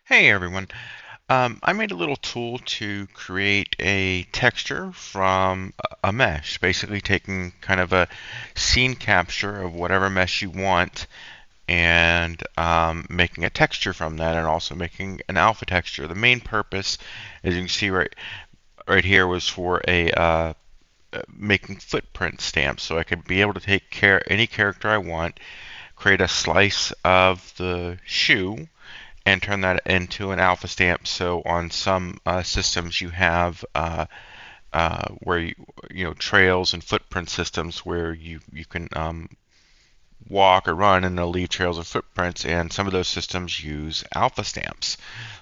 Hey everyone. I made a little tool to create a texture from a mesh, basically taking kind of a scene capture of whatever mesh you want and making a texture from that and also making an alpha texture. The main purpose, as you can see right here, was for making footprint stamps. So I could be able to take any character I want, create a slice of the shoe, and turn that into an alpha stamp. So on some systems you have where trails and footprint systems where you can walk or run and they'll leave trails of footprints, and some of those systems use alpha stamps.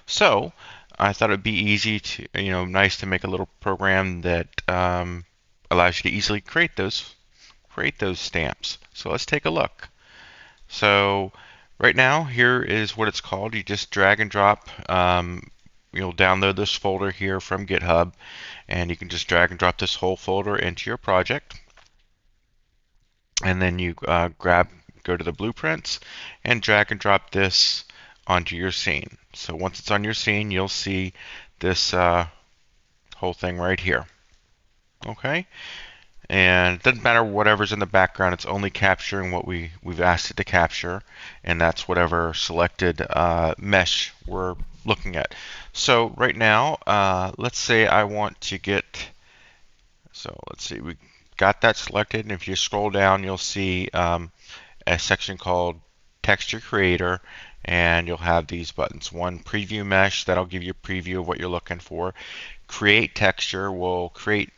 So I thought it'd be easy to nice to make a little program that allows you to easily create those stamps. So let's take a look. So right now, here is what it's called. You just drag and drop. You'll download this folder here from GitHub, and you can just drag and drop this whole folder into your project. And then you go to the blueprints, and drag and drop this onto your scene. So once it's on your scene, you'll see this whole thing right here. Okay? And it doesn't matter whatever's in the background, it's only capturing what we've asked it to capture, and that's whatever selected mesh we're looking at. So right now, let's say I want to let's see, we got that selected, and if you scroll down, you'll see a section called TextureCreator, and you'll have these buttons. One, Preview Mesh, that'll give you a preview of what you're looking for. Create Texture will create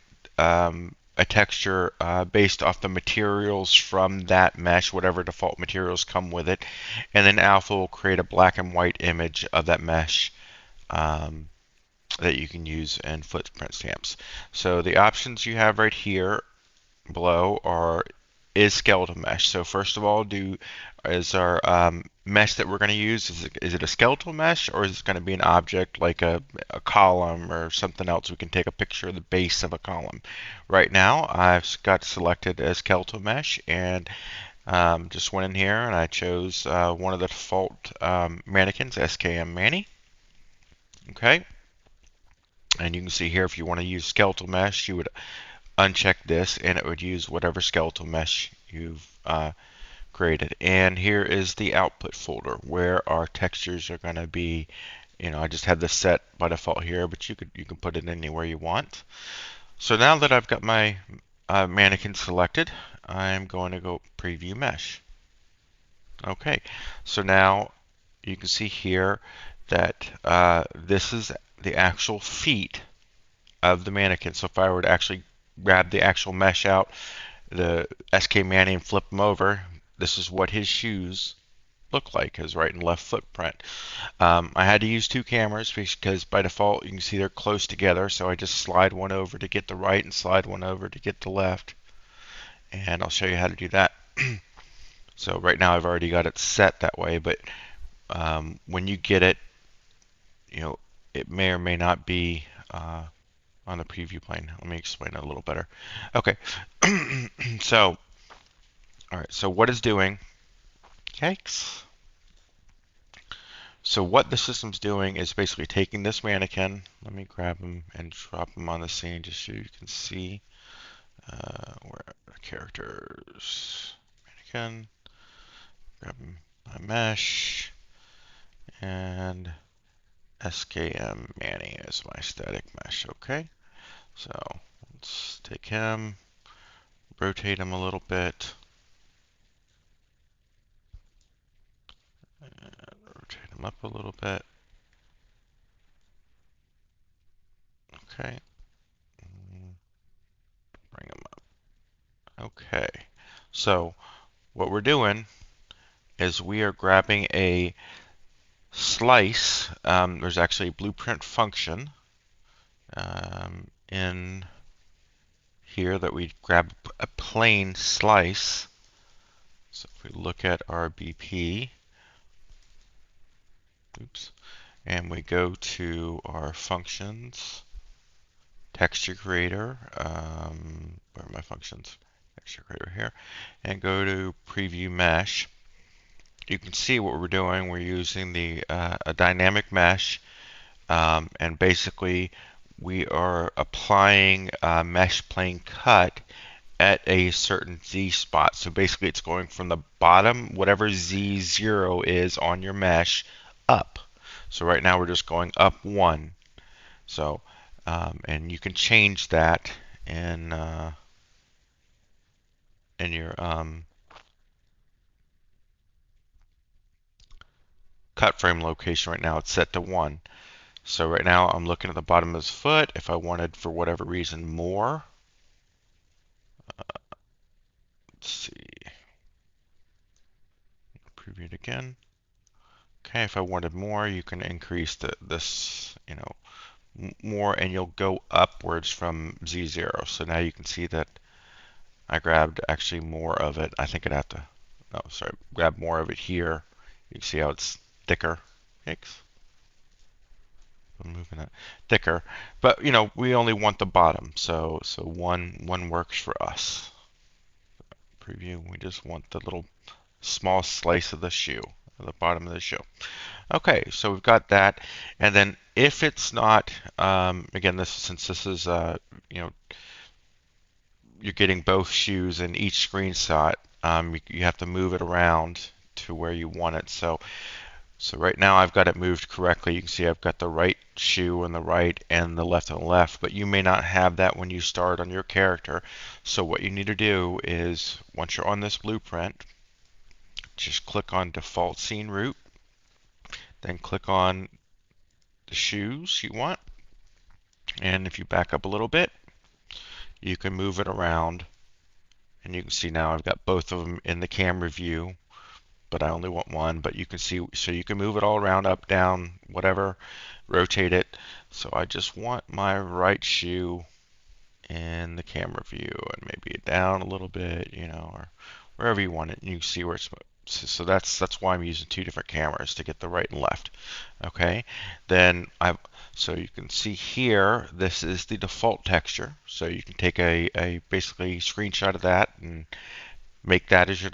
a texture based off the materials from that mesh, whatever default materials come with it. And then Alpha will create a black and white image of that mesh um, that you can use in footprint stamps. So the options you have right here below is skeletal mesh. So first of all, is our mesh that we're going to use, is it a skeletal mesh, or is it going to be an object like a column or something else? We can take a picture of the base of a column. Right now, I've got selected as skeletal mesh, and just went in here and I chose one of the default mannequins, SKM Manny. Okay, and you can see here if you want to use skeletal mesh, you would uncheck this, and it would use whatever skeletal mesh you've created. And here is the output folder where our textures are going to be. I just had this set by default here, but you can put it anywhere you want. So now that I've got my mannequin selected, I'm going to go preview mesh. Okay, so now you can see here that this is the actual feet of the mannequin. So if I were to actually grab the actual mesh out, the SK Manny, and flip him over, this is what his shoes look like, his right and left footprint. I had to use two cameras because by default you can see they're close together, so I just slide one over to get the right and slide one over to get the left, and I'll show you how to do that. So right now I've already got it set that way, but when you get it, you know, it may or may not be on the preview plane. Let me explain it a little better. Okay, so all right, so what it's doing, yikes. So what the system's doing is basically taking this mannequin. Let me grab him and drop him on the scene just so you can see where the characters. Mannequin. Grab him my mesh, and SKM Manny is my static mesh. Okay, so let's take him, rotate him a little bit, and rotate him up a little bit. Okay, bring him up. Okay, so what we're doing is we are grabbing a slice. There's actually a blueprint function in here that we grab a plain slice. So if we look at our BP, oops, and we go to our functions, texture creator, where are my functions? Texture creator here, and go to preview mesh. you can see what we're doing. We're using the a dynamic mesh, and basically we are applying a mesh plane cut at a certain Z spot. So basically it's going from the bottom, whatever Z0 is on your mesh, up. So right now we're just going up one. So, and you can change that in your cut frame location. Right now it's set to 1. So right now I'm looking at the bottom of his foot. If I wanted, for whatever reason, more, let's see, preview it again. Okay, if I wanted more, you can increase this, more, and you'll go upwards from Z0. So now you can see that I grabbed actually more of it. I think I'd have to, no, sorry, grab more of it here. You can see how it's thicker. Yikes. I'm moving it thicker, but we only want the bottom, so one works for us. Preview. We just want the little small slice of the shoe, the bottom of the shoe. Okay, so we've got that, and then if it's not, again, since this is you're getting both shoes in each screenshot, you have to move it around to where you want it. So right now I've got it moved correctly. You can see I've got the right shoe on the right and the left on the left, but you may not have that when you start on your character. So what you need to do is, once you're on this blueprint, just click on Default Scene Route, then click on the shoes you want, and if you back up a little bit, you can move it around, and you can see now I've got both of them in the camera view, but I only want one. But you can see, so you can move it all around, up, down, whatever, rotate it. So I just want my right shoe in the camera view, and maybe down a little bit, or wherever you want it. And you can see where it's. So that's why I'm using two different cameras to get the right and left. Okay, then so you can see here, this is the default texture. So you can take a basically screenshot of that and make that as your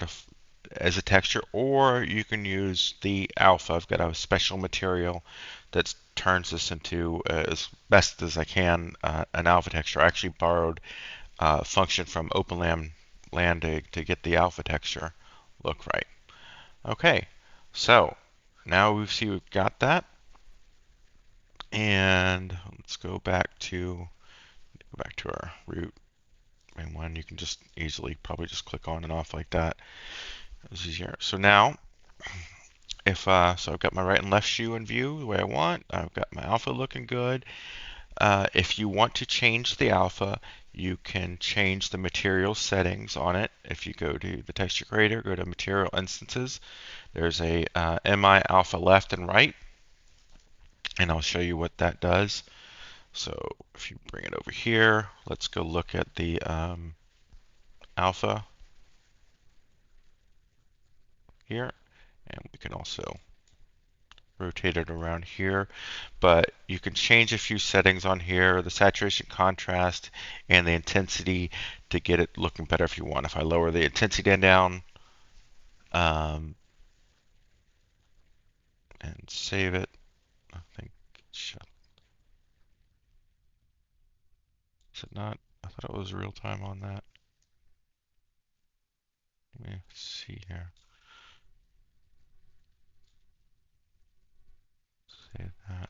as a texture, or you can use the alpha. I've got a special material that turns this into, as best as I can, an alpha texture. I actually borrowed a function from OpenLand to get the alpha texture look right. Okay, so now we see we've got that, and let's go back to our root main one. You can just easily probably just click on and off like that. It's easier. So now, so I've got my right and left shoe in view the way I want. I've got my alpha looking good. If you want to change the alpha, you can change the material settings on it. If you go to the texture creator, go to material instances, there's a MI alpha left and right, and I'll show you what that does. So if you bring it over here, let's go look at the alpha here, and we can also rotate it around here, but you can change a few settings on here, the saturation, contrast, and the intensity to get it looking better if you want. If I lower the intensity down and save it, I think it should. Is it not? I thought it was real time on that. Let me see here. Save that.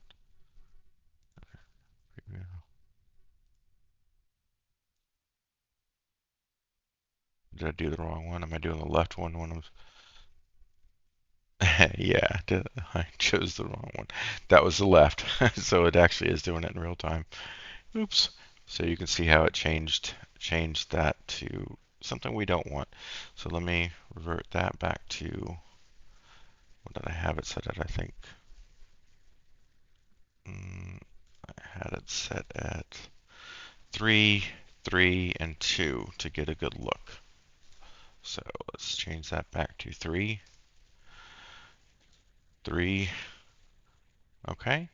Preview. Did I do the wrong one? Am I doing the left one? Yeah, I chose the wrong one. That was the left, so it actually is doing it in real time. Oops. So you can see how it changed that to something we don't want. So let me revert that back to, what did I have it set at? I think I had it set at 3, 3, and 2 to get a good look. So let's change that back to 3, 3. Okay.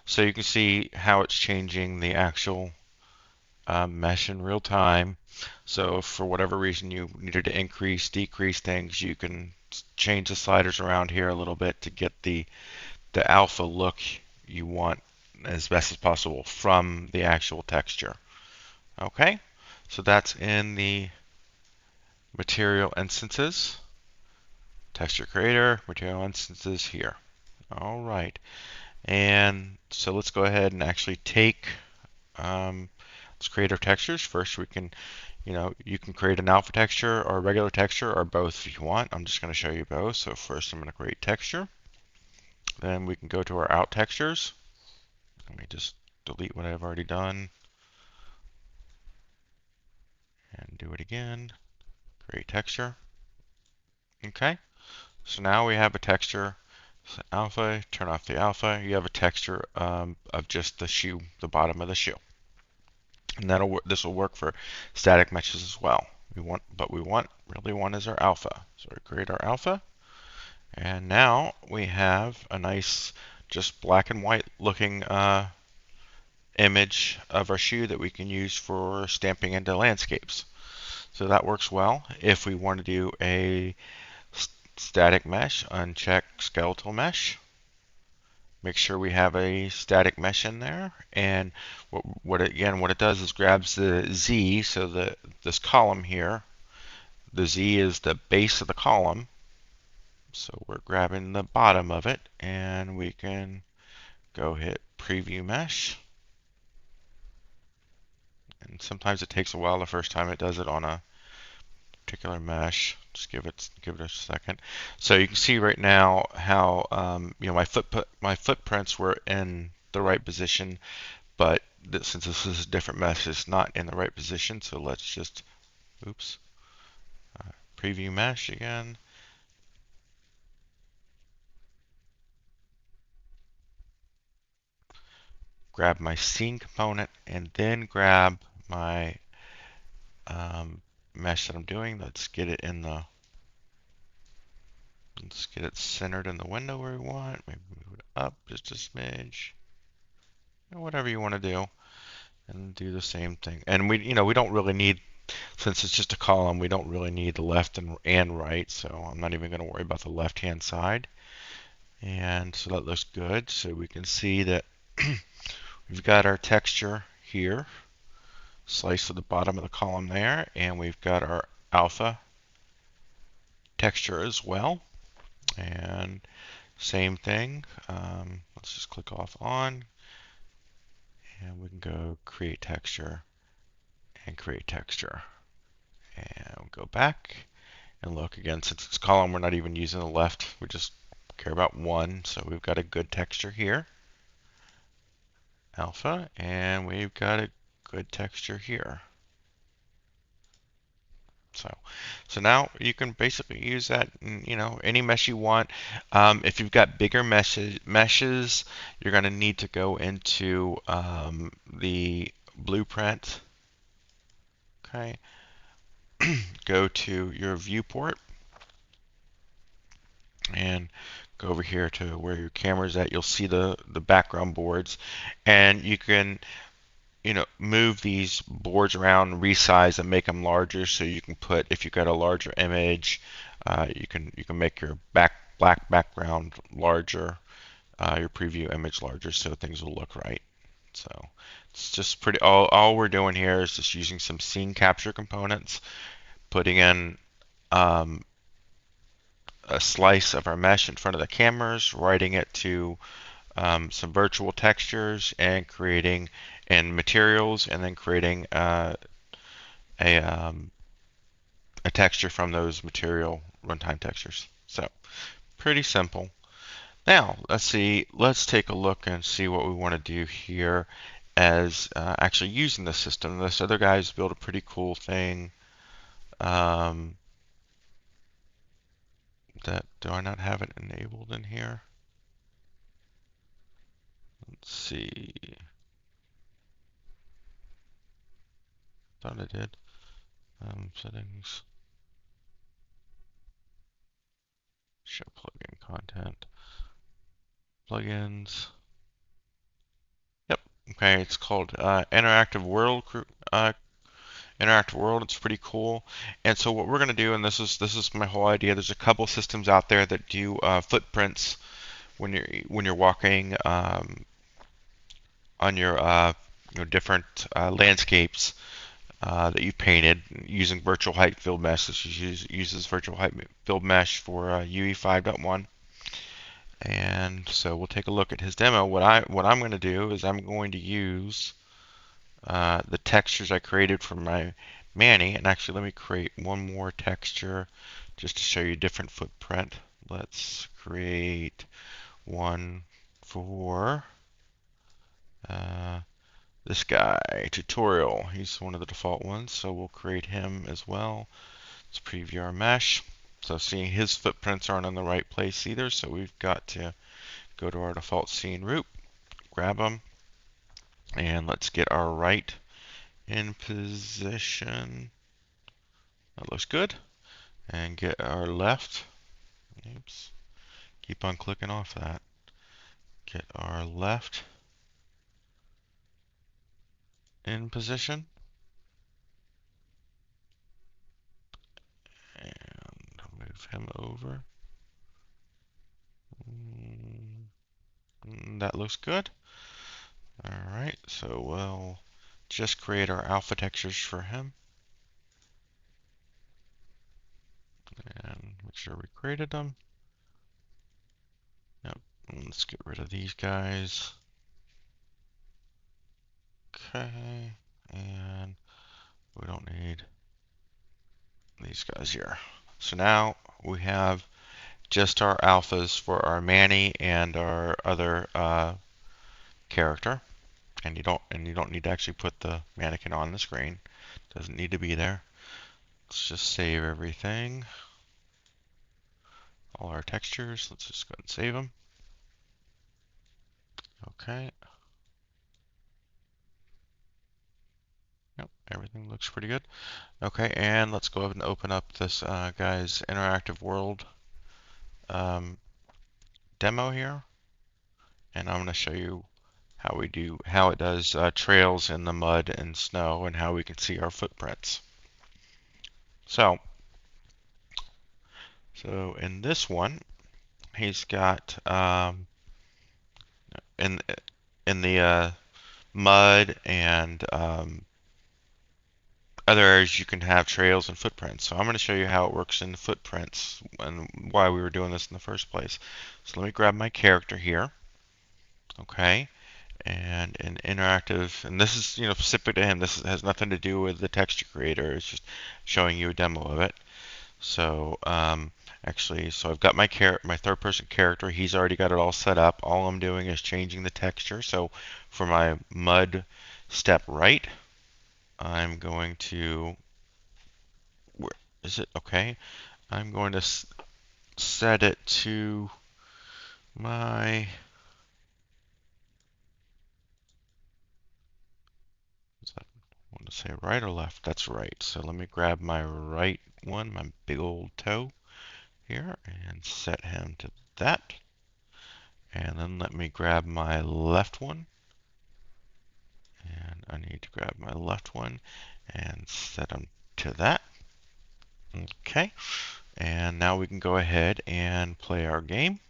So you can see how it's changing the actual mesh in real time. So if for whatever reason you needed to increase, decrease things, you can change the sliders around here a little bit to get the alpha look you want as best as possible from the actual texture. Okay, so that's in the material instances, texture creator, material instances here. All right, and so let's go ahead and actually take, let's create our textures. First we can, you can create an alpha texture or a regular texture or both if you want. I'm just going to show you both. So first I'm going to create texture. Then we can go to our out textures. Let me just delete what I've already done and do it again. Create texture. Okay, so now we have a texture. So alpha, turn off the alpha. You have a texture of just the shoe, the bottom of the shoe. And this will work for static meshes as well. Really want is our alpha. So we create our alpha, and now we have a nice, just black and white looking image of our shoe that we can use for stamping into landscapes. So that works well. If we want to do a static mesh, uncheck skeletal mesh. Make sure we have a static mesh in there, and what it does is grabs the Z, so this column here, the Z is the base of the column, so we're grabbing the bottom of it, and we can go hit preview mesh, and sometimes it takes a while the first time it does it on a particular mesh. Just give it a second. So you can see right now how my footprints were in the right position, but since this is a different mesh, it's not in the right position. So let's just, oops, preview mesh again. Grab my scene component and then grab my mesh that I'm doing. Let's get it centered in the window where we want. Maybe move it up just a smidge. Whatever you want to do, and do the same thing. And we don't really need, since it's just a column, we don't really need the left and right. So I'm not even going to worry about the left-hand side. And so that looks good. So we can see that we've got our texture here, slice to the bottom of the column there, and we've got our alpha texture as well. And same thing. Let's just click off on, and we can go create texture and create texture. And we'll go back and look again. Since it's column, we're not even using the left. We just care about one. So we've got a good texture here, alpha, and we've got a good texture here. So now you can basically use that in, any mesh you want. If you've got bigger meshes, you're going to need to go into the blueprint. Okay, go to your viewport and go over here to where your camera's at. You'll see the background boards, and you can move these boards around, resize and make them larger. So you can put, if you've got a larger image, you can make your black background larger, your preview image larger, so things will look right. So it's just pretty. All we're doing here is just using some scene capture components, putting in a slice of our mesh in front of the cameras, writing it to some virtual textures, and creating and materials, and then creating a texture from those material runtime textures. So pretty simple. Now let's take a look and see what we want to do here as actually using the system. This other guy's built a pretty cool thing. That do I not have it enabled in here? Let's see. Thought I did. Settings. Show plugin content. Plugins. Yep. Okay. It's called Interactive World interactive world. It's pretty cool. And so what we're going to do, and this is my whole idea. There's a couple systems out there that do footprints when you're walking on your different landscapes that you've painted using virtual height field mesh. This uses virtual height field mesh for UE 5.1. And so we'll take a look at his demo. What I'm going to do is I'm going to use the textures I created from my Manny. And actually, let me create one more texture just to show you a different footprint. Let's create one for uh, this guy, tutorial. He's one of the default ones, so we'll create him as well. Let's preview our mesh. So seeing his footprints aren't in the right place either, so we've got to go to our default scene root, grab them, and let's get our right in position. That looks good. And get our left. Oops. Keep on clicking off that. Get our left in position. And move him over. That looks good. Alright, so we'll just create our alpha textures for him. And make sure we created them. Yep, let's get rid of these guys. Okay, and we don't need these guys here. So now we have just our alphas for our Manny and our other character, and you don't need to actually put the mannequin on the screen. Doesn't need to be there. Let's just save everything. All our textures. Let's just go ahead and save them. Okay. Yep, everything looks pretty good. Okay, and let's go ahead and open up this guy's interactive world demo here, and I'm going to show you how it does trails in the mud and snow, and how we can see our footprints. So in this one, he's got in the mud and other areas you can have trails and footprints. So I'm going to show you how it works in the footprints and why we were doing this in the first place. So let me grab my character here. Okay. And in interactive, and this is specific to him. This has nothing to do with the texture creator. It's just showing you a demo of it. So actually, so I've got my third person character. He's already got it all set up. All I'm doing is changing the texture. So for my mud step right, I'm going to, where is it? Okay. I'm going to set it to my, is that, I want to say right or left? That's right. So let me grab my right one, my big old toe here, and set him to that. And then let me grab my left one. And I need to grab my left one and set them to that. Okay. And now we can go ahead and play our game.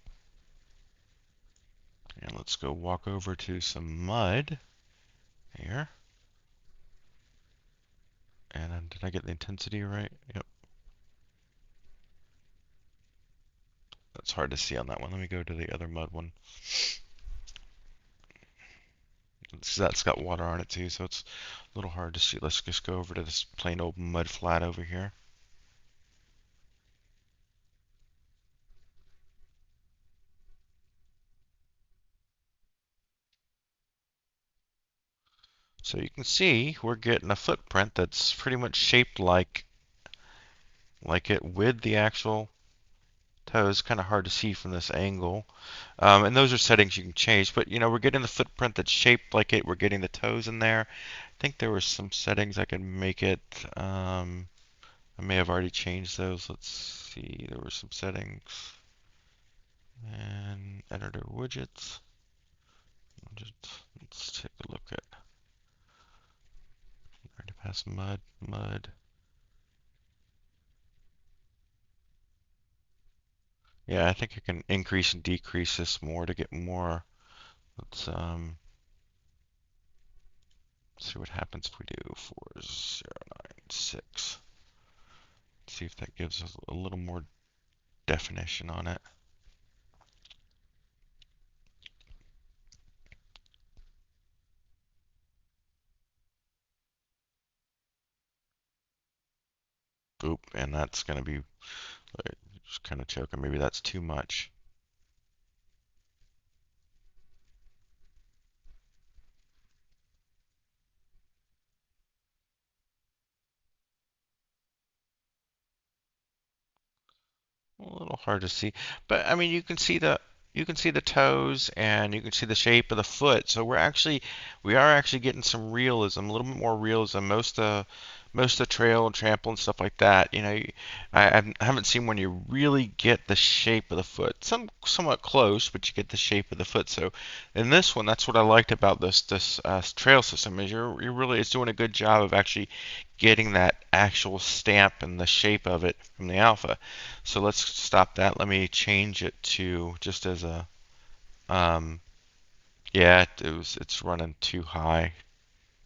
And let's go walk over to some mud here. And did I get the intensity right? Yep. That's hard to see on that one. Let me go to the other mud one. That's got water on it too, so it's a little hard to see. Let's just go over to this plain old mud flat over here. So you can see we're getting a footprint that's pretty much shaped like it with the actual toes. Kind of hard to see from this angle. And those are settings you can change, but we're getting the footprint that's shaped like it. We're getting the toes in there. I think there were some settings I could make it. I may have already changed those. Let's see. There were some settings. And editor widgets. Let's take a look at this mud. Yeah, I think I can increase and decrease this more to get more. Let's see what happens if we do 4096. See if that gives us a little more definition on it. Oop, and that's going to be just kind of choking. Maybe that's too much. A little hard to see, but I mean you can see the toes and you can see the shape of the foot. So we are actually getting some realism, a little bit more realism. Most of the trail and trample and stuff like that, I haven't seen when you really get the shape of the foot. Somewhat close, but you get the shape of the foot. So in this one, that's what I liked about this trail system is you're really it's doing a good job of actually getting that actual stamp and the shape of it from the alpha. So let's stop that. Let me change it to just as a, yeah, it's running too high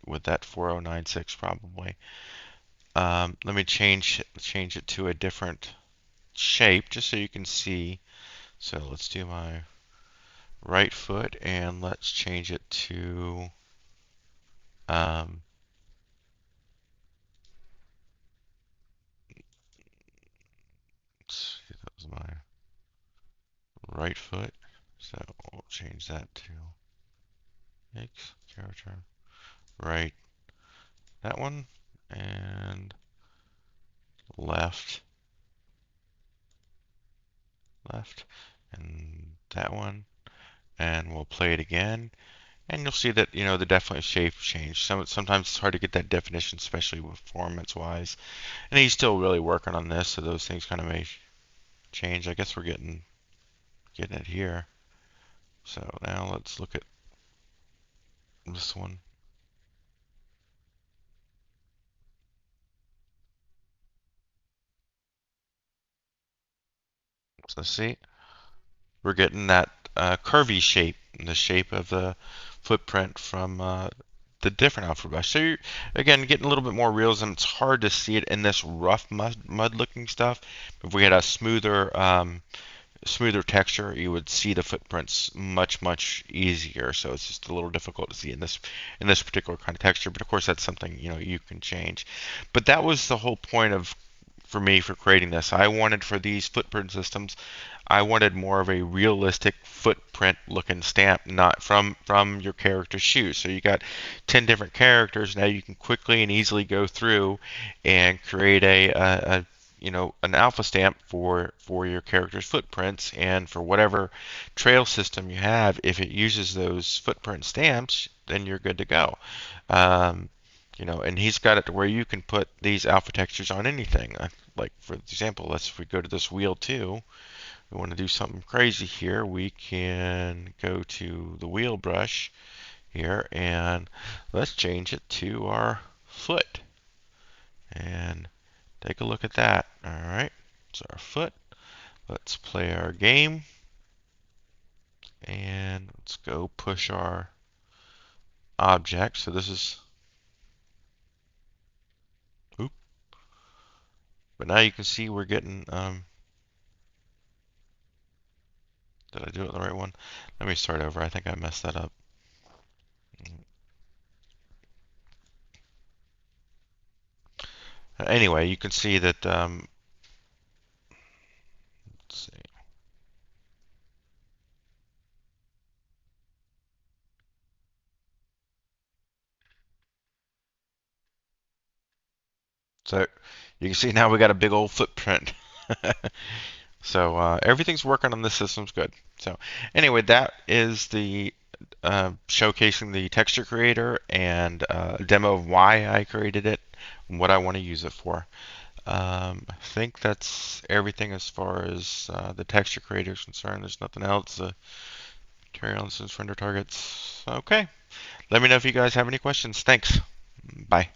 with that 4096 probably. Let me change it to a different shape just so you can see. So let's do my right foot and let's change it to, um, let's see, that was my right foot. So we'll change that to X character right. That one and left, left, and that one, and we'll play it again, and you'll see that the definitely shape change. Sometimes it's hard to get that definition, especially with performance wise, and he's still really working on this, so those things kind of may change. I guess we're getting it here. So now let's look at this one. So see, we're getting that curvy shape, the shape of the footprint from the different alpha brush. So you're, again, getting a little bit more realism. It's hard to see it in this rough mud looking stuff. If we had a smoother texture, you would see the footprints much easier. So it's just a little difficult to see in this particular kind of texture. But of course, that's something you can change. But that was the whole point of for me for creating this. I wanted for these footprint systems, I wanted more of a realistic footprint looking stamp, not from your character's shoes. So you got 10 different characters. Now you can quickly and easily go through and create a an alpha stamp for your character's footprints, and for whatever trail system you have, if it uses those footprint stamps, then you're good to go. Um, and he's got it to where you can put these alpha textures on anything. Like for example, if we go to this wheel too, we want to do something crazy here. We can go to the wheel brush here and let's change it to our foot and take a look at that. All right, it's our foot. Let's play our game and let's go push our object. So this is, oop, but now you can see we're getting, did I do it the right one? Let me start over. I think I messed that up. Anyway, you can see that, let's see. So you can see now we got a big old footprint. So everything's working on this system's good. So anyway, that is the showcasing the texture creator and a demo of why I created it and what I want to use it for. I think that's everything as far as the texture creator is concerned. There's nothing else. Material instance render targets. Okay. Let me know if you guys have any questions. Thanks. Bye.